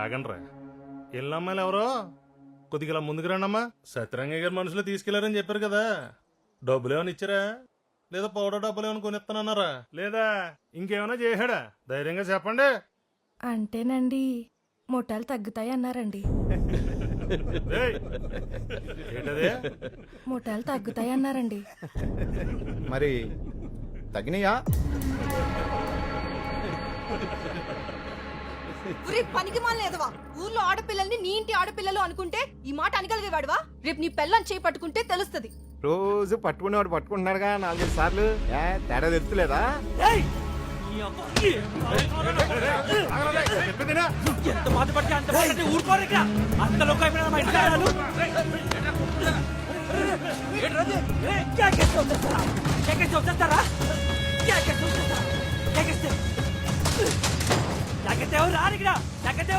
ఆగండ్రా ఎల్లమ్మాయిలు ఎవరో కొద్దిగా ఇలా ముందుకు రండమ్మా. సత్యరంగయ్య గారు మనుషులు తీసుకెళ్లారని చెప్పారు కదా, డబ్బులు ఏమైనా ఇచ్చారా లేదా పౌడర్ డబ్బులు ఏమైనా కొనిస్తానన్నారా లేదా ఇంకేమైనా చేశాడా? ధైర్యంగా చెప్పండి. అంటేనండి ముఠాలు తగ్గుతాయి అన్నారండి. ఏయ్, ఏంటది? ముఠాలు తగ్గుతాయి అన్నారండి. మరి తగినయా? పనికి మాలేదవా, ఊర్లో ఆడపిల్లల్ని నీ ఇంటి ఆడపిల్లలు అనుకుంటే ఈ మాట అనగలిగేవాడువా? రేపు నీ పెళ్ళని చేయి పట్టుకుంటే తెలుస్తుంది. రోజు పట్టుకునేవాడు పట్టుకుంటున్నాడుగా 4-5 సార్లు. తేడా తెలుస్తలేదా? ఎంత బాధపడితే అంత బాధపడితే ఊరుకోరు ఇక్కడ. అంత లోకం అయిపోయినా మా ఇంట్లో రాలు. ఎవరు రారు ఇక్కడ.